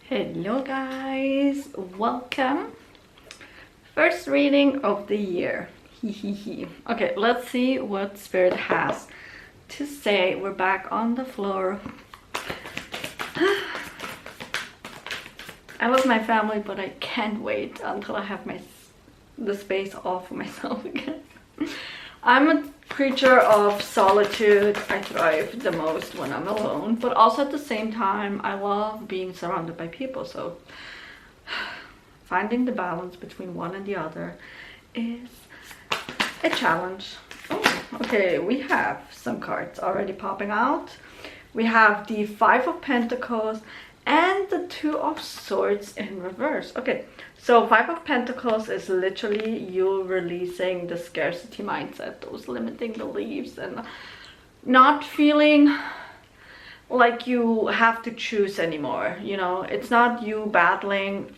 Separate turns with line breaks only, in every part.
Hello guys, welcome. First reading of the year. Okay, let's see what Spirit has to say. We're back on the floor. I love my family, but I can't wait until I have the space all for myself again. I'm a creature of solitude. I thrive the most when I'm alone, but also at the same time I love being surrounded by people, so finding the balance between one and the other is a challenge. Oh, okay, we have some cards already popping out. We have the Five of Pentacles and the Two of Swords in reverse. Okay, so Five of Pentacles is literally you releasing the scarcity mindset, those limiting beliefs, and not feeling like you have to choose anymore. You know, it's not you battling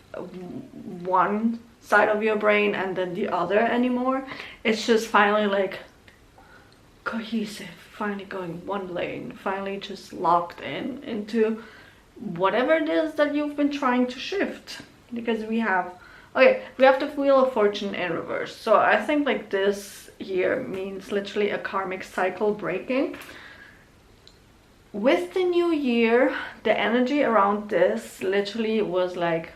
one side of your brain and then the other anymore. It's just finally like cohesive, finally going one lane, finally just locked into whatever it is that you've been trying to shift. Because we have the Wheel of Fortune in reverse. So I think like this year means literally a karmic cycle breaking. With the new year, the energy around this literally was like,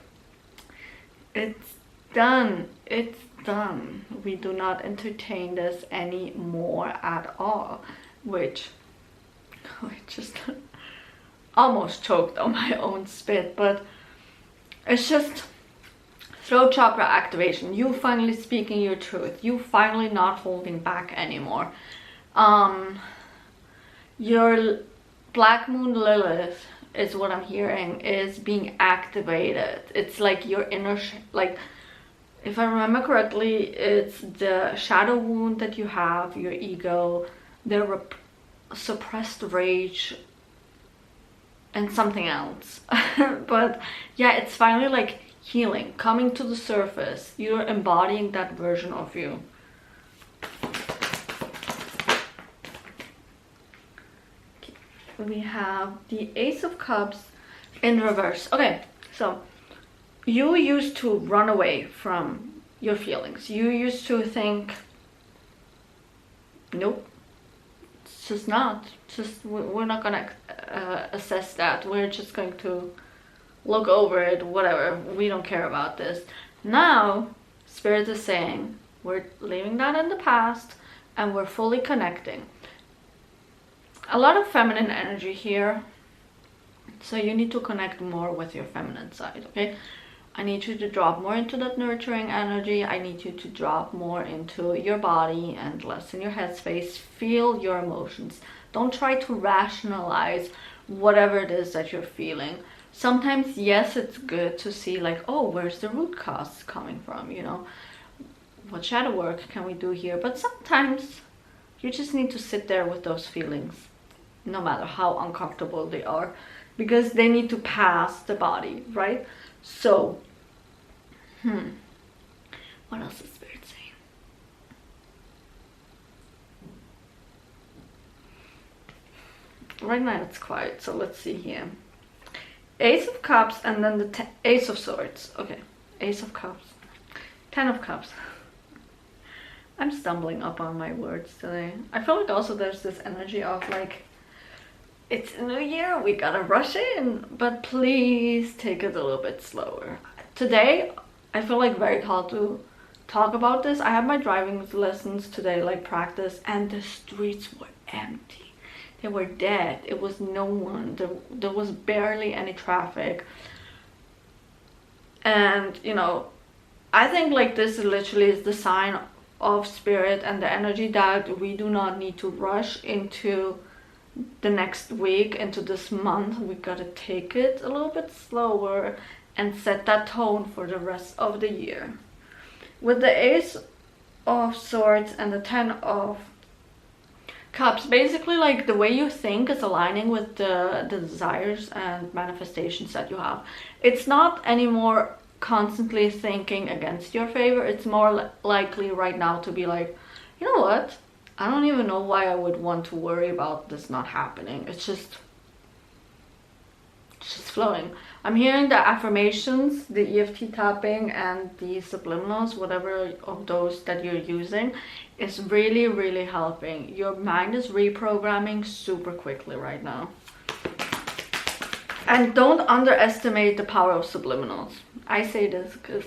it's done, it's done. We do not entertain this anymore at all, which I just almost choked on my own spit. But it's just throat chakra activation, you finally speaking your truth, you finally not holding back anymore. Your Black Moon Lilith is what I'm hearing is being activated. It's like your inner like, if I remember correctly, it's the shadow wound that you have, your ego, the suppressed rage, and something else. But yeah, it's finally like healing, coming to the surface. You're embodying that version of you. Okay. We have the Ace of Cups in reverse. Okay, so you used to run away from your feelings. You used to think, nope, it's just not. We're not gonna assess that. We're just going to look over it, whatever. We don't care about this. Now, Spirit is saying we're leaving that in the past and we're fully connecting. A lot of feminine energy here. So you need to connect more with your feminine side, okay? I need you to drop more into that nurturing energy. I need you to drop more into your body and less in your headspace. Feel your emotions. Don't try to rationalize whatever it is that you're feeling. Sometimes, yes, it's good to see like, oh, where's the root cause coming from, you know? What shadow work can we do here? But sometimes you just need to sit there with those feelings, no matter how uncomfortable they are, because they need to pass the body, right? So, what else is Spirit saying? Right now it's quiet, so let's see here. Ace of Cups and then the Ace of Swords. Okay, Ace of Cups, Ten of Cups. I'm stumbling up on my words today. I feel like also there's this energy of like, it's a new year, we gotta rush in, but please take it a little bit slower. Today, I feel like very called to talk about this. I had my driving lessons today, like practice, and the streets were empty. They were dead. It was no one. There was barely any traffic. And, you know, I think like this literally is the sign of Spirit and the energy that we do not need to rush into the next week, into this month. We gotta take it a little bit slower and set that tone for the rest of the year. With the Ace of Swords and the Ten of Cups, basically like the way you think is aligning with the desires and manifestations that you have. It's not anymore constantly thinking against your favor. It's more likely right now to be like, you know what, I don't even know why I would want to worry about this not happening. It's just flowing. I'm hearing the affirmations, the EFT tapping, and the subliminals, whatever of those that you're using, is really, really helping. Your mind is reprogramming super quickly right now. And don't underestimate the power of subliminals. I say this because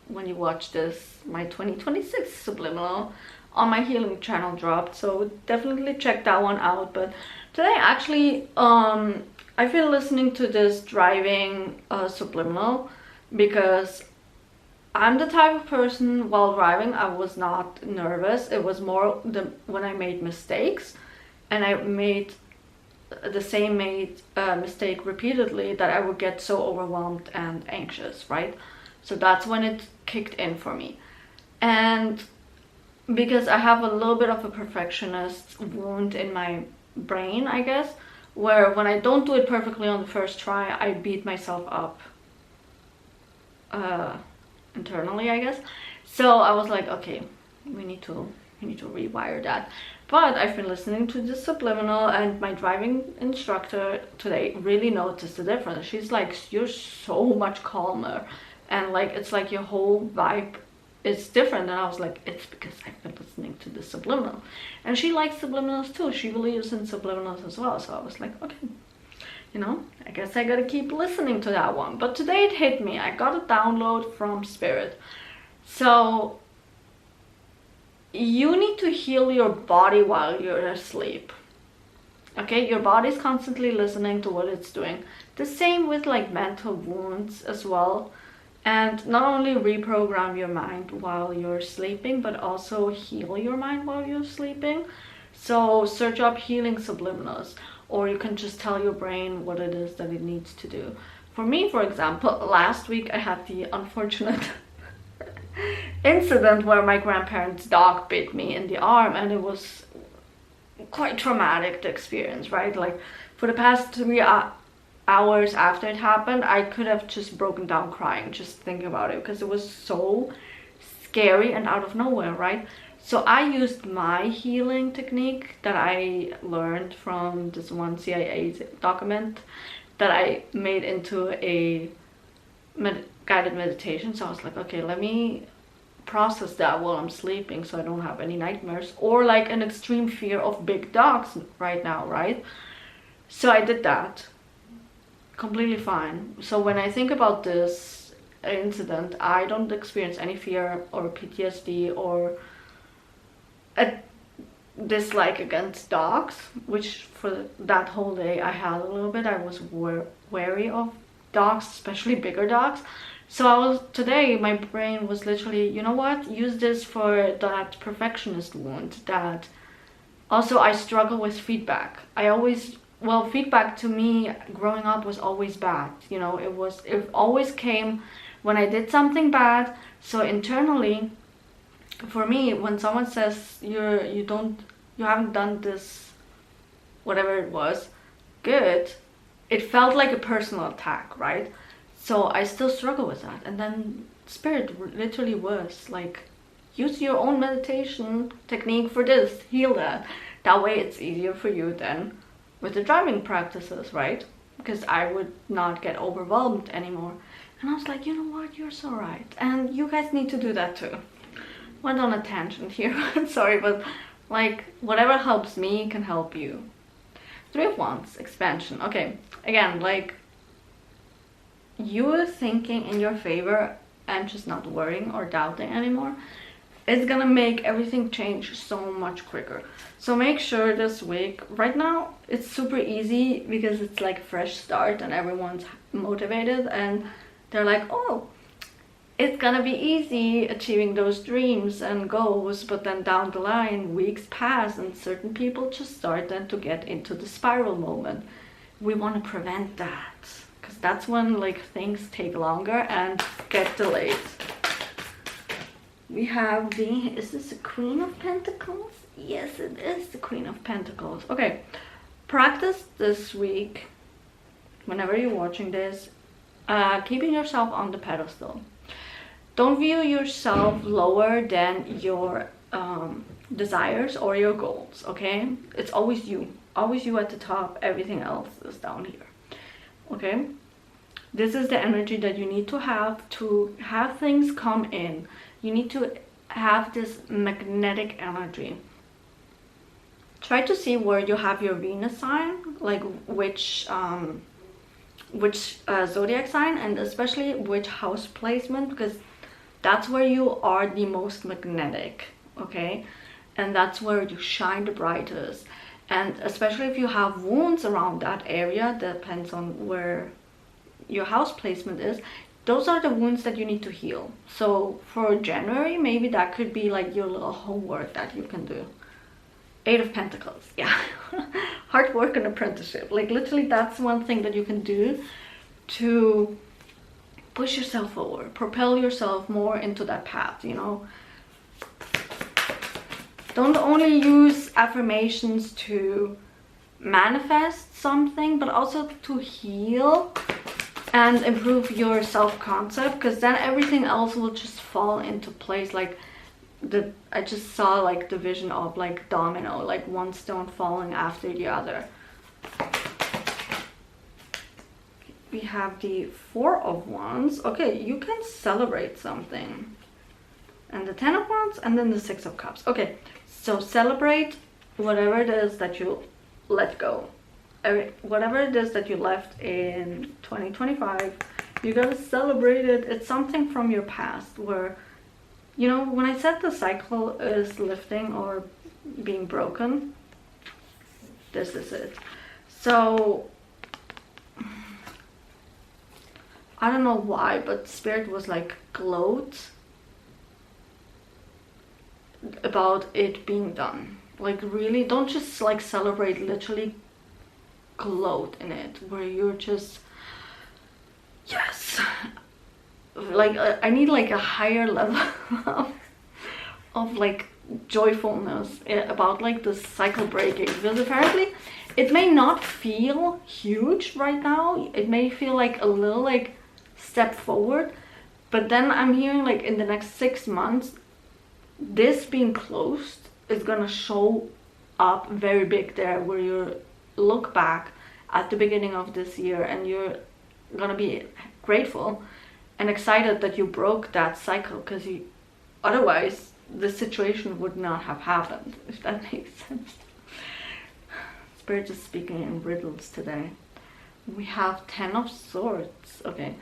when you watch this, my 2026 subliminal on my healing channel dropped, so definitely check that one out. But today actually I feel listening to this driving subliminal because I'm the type of person, while driving I was not nervous. It was more when I made mistakes, and I made the same mistake repeatedly, that I would get so overwhelmed and anxious, right? So that's when it kicked in for me. And because I have a little bit of a perfectionist wound in my brain, I guess, where when I don't do it perfectly on the first try, I beat myself up internally, I guess. So I was like, okay, we need to rewire that. But I've been listening to the subliminal, and my driving instructor today really noticed the difference. She's like, you're so much calmer, and like it's like your whole vibe is different. And I was like, it's because I've been listening to the subliminal. And she likes subliminals too. She believes in subliminals as well. So I was like, okay, you know, I guess I gotta keep listening to that one. But today it hit me. I got a download from Spirit. So you need to heal your body while you're asleep. Okay, your body's constantly listening to what it's doing. The same with like mental wounds as well. And not only reprogram your mind while you're sleeping, but also heal your mind while you're sleeping. So search up healing subliminals, or you can just tell your brain what it is that it needs to do. For me, for example, last week I had the unfortunate incident where my grandparents' dog bit me in the arm, and it was quite traumatic, the experience, right? Like for the past 3 hours after it happened, I could have just broken down crying just thinking about it, because it was so scary and out of nowhere, right? So I used my healing technique that I learned from this one CIA document that I made into a guided meditation. So I was like, okay, let me process that while I'm sleeping so I don't have any nightmares or like an extreme fear of big dogs right now, right? So I did that. Completely fine. So when I think about this incident, I don't experience any fear or PTSD or a dislike against dogs, which for that whole day I had a little bit. I was wary of dogs, especially bigger dogs. So today my brain was literally, you know what, use this for that perfectionist wound. That also I struggle with feedback. Feedback to me growing up was always bad. You know, it always came when I did something bad. So internally, for me, when someone says you haven't done this, whatever it was, good, it felt like a personal attack, right? So I still struggle with that. And then Spirit literally was like, use your own meditation technique for this, heal that. That way it's easier for you then with the driving practices, right? Because I would not get overwhelmed anymore. And I was like, you know what, you're so right. And you guys need to do that too. Went on a tangent here, sorry, but like whatever helps me can help you. 3 of Wands, expansion. Okay, again, like you thinking in your favor and just not worrying or doubting anymore, it's gonna make everything change so much quicker. So make sure this week, right now it's super easy because it's like a fresh start and everyone's motivated and they're like, oh, it's gonna be easy achieving those dreams and goals. But then down the line, weeks pass and certain people just start then to get into the spiral moment. We want to prevent that, because that's when like things take longer and get delayed. We have is this the Queen of Pentacles? Yes, it is the Queen of Pentacles. Okay, practice this week, whenever you're watching this, keeping yourself on the pedestal. Don't view yourself lower than your desires or your goals, okay? It's always you at the top. Everything else is down here, okay? This is the energy that you need to have things come in. You need to have this magnetic energy. Try to see where you have your Venus sign, like which zodiac sign, and especially which house placement, because that's where you are the most magnetic, okay? And that's where you shine the brightest. And especially if you have wounds around that area, depends on where your house placement is, those are the wounds that you need to heal. So for January, maybe that could be like your little homework that you can do. 8 of Pentacles, yeah. Hard work and apprenticeship. Like literally that's one thing that you can do to push yourself forward, propel yourself more into that path, you know. Don't only use affirmations to manifest something, but also to heal and improve your self-concept, because then everything else will just fall into place. Like I just saw like the vision of like domino, like one stone falling after the other. We have the 4 of Wands. Okay, you can celebrate something. And the 10 of Wands, and then the 6 of Cups. Okay, so celebrate whatever it is that you let go. Whatever it is that you left in 2025, you gotta celebrate it. It's something from your past where, you know, when I said the cycle is lifting or being broken, this is it. So I don't know why, but Spirit was like gloat about it being done. Like really, don't just like celebrate, literally gloat in it, where you're just, yes, like I need like a higher level of like joyfulness about like the cycle breaking, because apparently it may not feel huge right now. It may feel like a little like step forward, but then I'm hearing like in the next 6 months this being closed is gonna show up very big there, where you look back at the beginning of this year and you're gonna be grateful and excited that you broke that cycle, because otherwise the situation would not have happened, if that makes sense. Spirit is speaking in riddles today. We have 10 of Swords. Okay,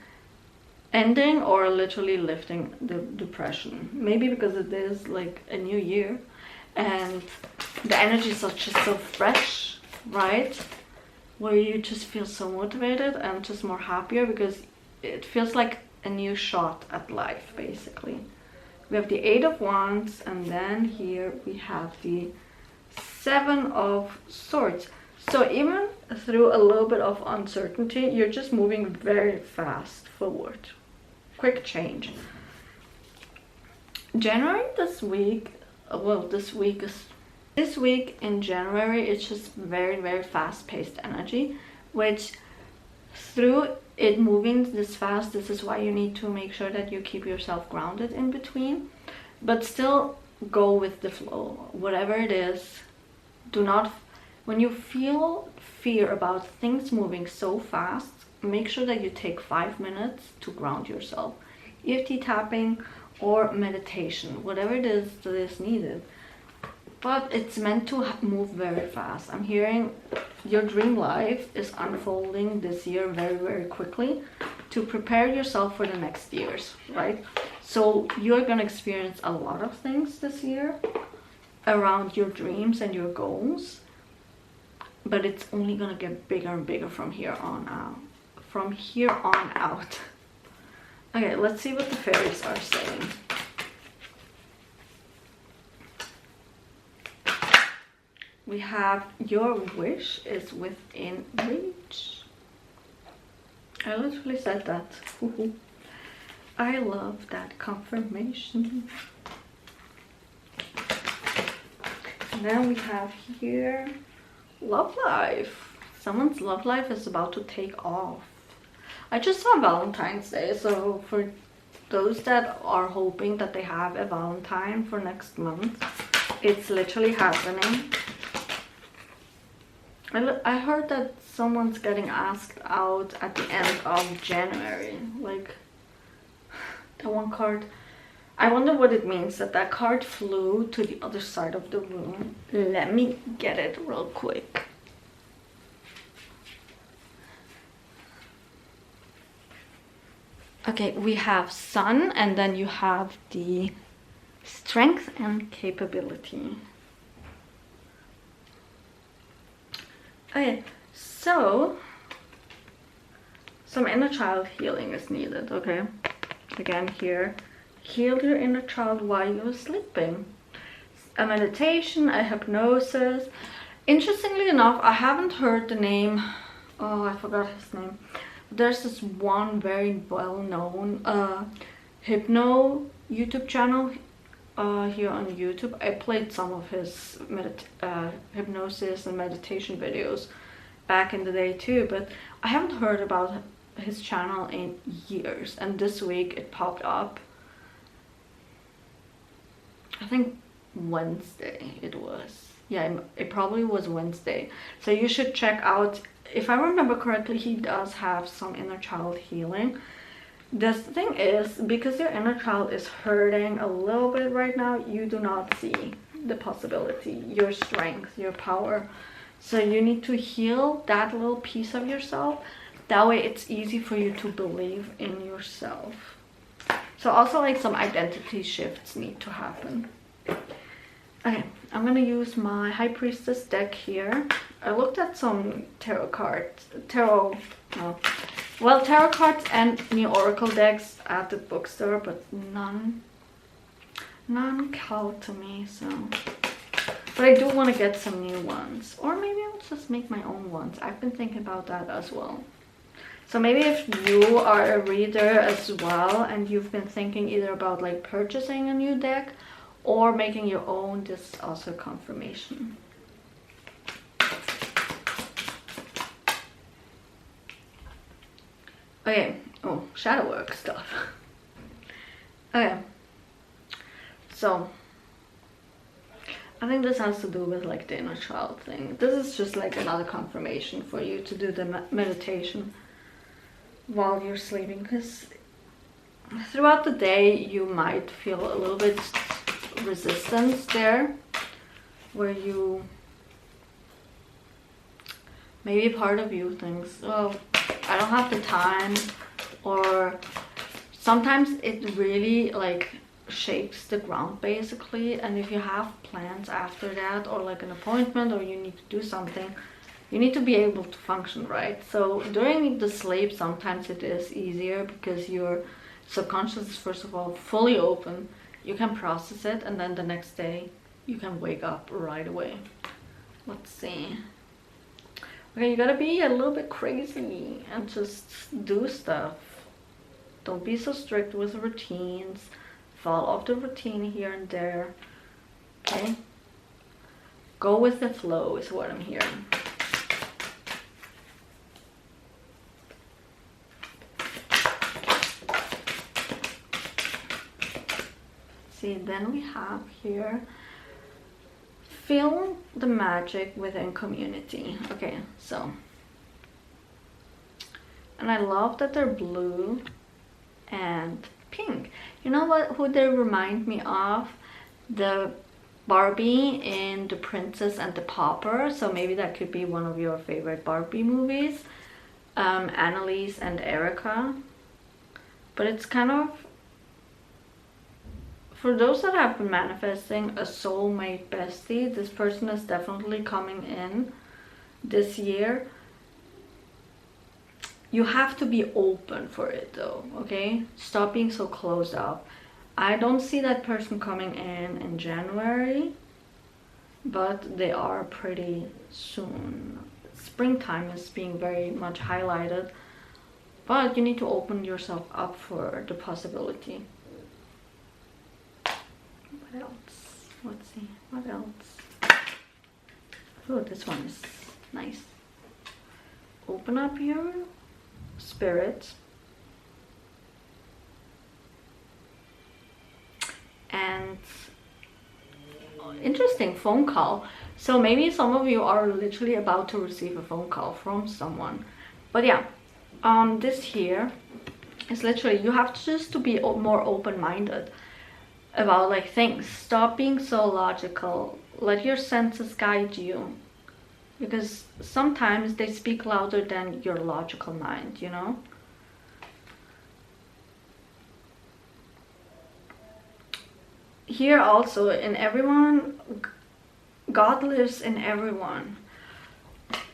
ending or literally lifting the depression, maybe because it is like a new year and the energy is just so fresh, right? Where you just feel so motivated and just more happier, because it feels like a new shot at life, basically. We have the 8 of Wands, and then here we have the 7 of Swords. So even through a little bit of uncertainty, you're just moving very fast forward. Quick change. January this week, well, this week in January, it's just very, very fast-paced energy, which through it moving this fast, this is why you need to make sure that you keep yourself grounded in between, but still go with the flow. Whatever it is, do not, when you feel fear about things moving so fast, make sure that you take 5 minutes to ground yourself. EFT tapping or meditation, whatever it is that is needed. But it's meant to move very fast. I'm hearing your dream life is unfolding this year very, very quickly to prepare yourself for the next years, right? So you're gonna experience a lot of things this year around your dreams and your goals, but it's only gonna get bigger and bigger from here on out. Okay, let's see what the fairies are saying. We have your wish is within reach. I literally said that. I love that confirmation. And then we have here love life. Someone's love life is about to take off. I just saw Valentine's Day, so for those that are hoping that they have a Valentine for next month, it's literally happening. I heard that someone's getting asked out at the end of January. Like, that one card. I wonder what it means that that card flew to the other side of the room. Let me get it real quick. Okay, we have Sun, and then you have the strength and capability. Okay, so some inner child healing is needed, okay? Again here, heal your inner child while you're sleeping. A meditation, a hypnosis. Interestingly enough, I haven't heard the name, oh, I forgot his name. There's this one very well-known hypno YouTube channel here on YouTube. I played some of his hypnosis and meditation videos back in the day too, but I haven't heard about his channel in years, and this week it popped up. I think Wednesday it was. Yeah, it probably was Wednesday. So you should check out. If I remember correctly, he does have some inner child healing. The thing is, because your inner child is hurting a little bit right now, you do not see the possibility, your strength, your power. So you need to heal that little piece of yourself. That way it's easy for you to believe in yourself. So also like some identity shifts need to happen. Okay, I'm gonna use my High Priestess deck here. I looked at some tarot cards, tarot cards and new oracle decks at the bookstore, but none called to me, so. But I do want to get some new ones, or maybe I'll just make my own ones. I've been thinking about that as well. So maybe if you are a reader as well and you've been thinking either about like purchasing a new deck or making your own, this is also confirmation. Okay, oh, shadow work stuff. Okay, so I think this has to do with like the inner child thing. This is just like another confirmation for you to do the meditation while you're sleeping, because throughout the day you might feel a little bit resistance there, where you maybe part of you thinks, oh, I don't have the time, or sometimes it really like shakes the ground basically, and if you have plans after that, or like an appointment, or you need to do something, you need to be able to function, right? So during the sleep sometimes it is easier because your subconscious is first of all fully open, you can process it, and then the next day you can wake up right away. Let's see. Okay, you gotta be a little bit crazy and just do stuff. Don't be so strict with routines. Fall off the routine here and there. Okay? Go with the flow is what I'm hearing. See, then we have here, feel the magic within community. Okay, so, and I love that they're blue and pink. You know what, who they remind me of? The Barbie in The Princess and the Pauper. So maybe that could be one of your favorite Barbie movies. Annalise and Erica. But it's kind of, for those that have been manifesting a soulmate bestie, this person is definitely coming in this year. You have to be open for it though, okay? Stop being so closed up. I don't see that person coming in January, but they are pretty soon. Springtime is being very much highlighted, but you need to open yourself up for the possibility. What else? Let's see, what else? Oh, this one is nice. Open up your spirit and interesting phone call. So maybe some of you are literally about to receive a phone call from someone. But yeah, this here is literally, you have to just to be more open-minded about like things. Stop being so logical. Let your senses guide you, because sometimes they speak louder than your logical mind, you know. Here also, in everyone, God lives in everyone.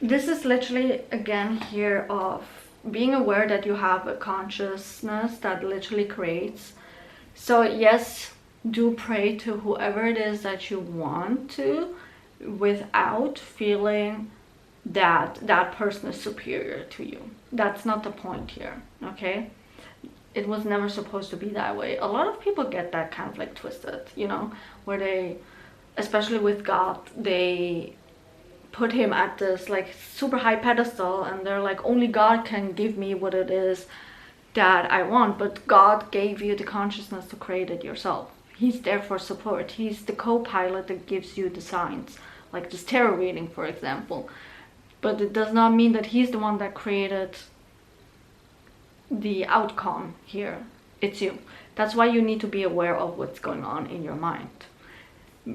This is literally, again, here of being aware that you have a consciousness that literally creates. So yes, do pray to whoever it is that you want to, without feeling that that person is superior to you. That's not the point here, okay? It was never supposed to be that way. A lot of people get that kind of like twisted, you know, where they, especially with God, they put him at this like super high pedestal, and they're like, only God can give me what it is that I want. But God gave you the consciousness to create it yourself. He's there for support. He's the co-pilot that gives you the signs, like this tarot reading, for example. But it does not mean that he's the one that created the outcome here. It's you. That's why you need to be aware of what's going on in your mind,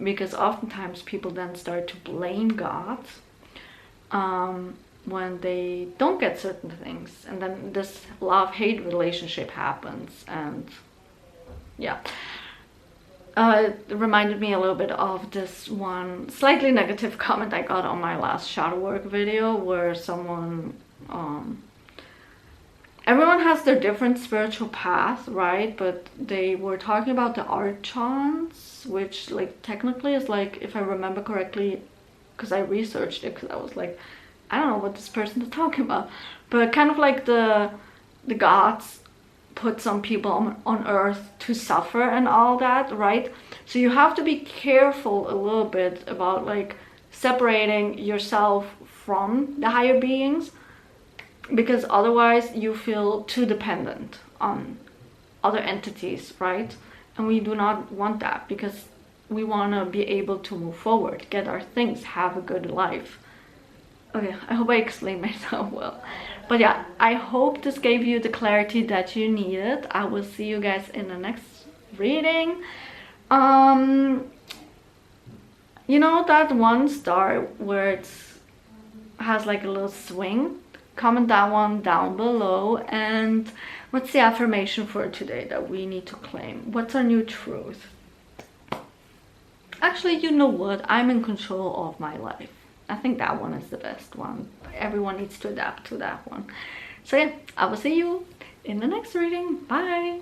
because oftentimes people then start to blame God when they don't get certain things, and then this love-hate relationship happens. And yeah, it reminded me a little bit of this one slightly negative comment I got on my last shadow work video, where someone everyone has their different spiritual path, right? But they were talking about the archons, which like technically is like, if I remember correctly, because I researched it, because I was like, I don't know what this person is talking about, but kind of like the gods put some people on earth to suffer and all that, right? So you have to be careful a little bit about like separating yourself from the higher beings, because otherwise you feel too dependent on other entities, right? And we do not want that, because we want to be able to move forward, get our things, have a good life. Okay, I hope I explained myself well. But yeah, I hope this gave you the clarity that you needed. I will see you guys in the next reading. You know that one star where it has like a little swing? Comment that one down below. And what's the affirmation for today that we need to claim? What's our new truth? Actually, you know what? I'm in control of my life. I think that one is the best one. Everyone needs to adapt to that one. So yeah, I will see you in the next reading. Bye!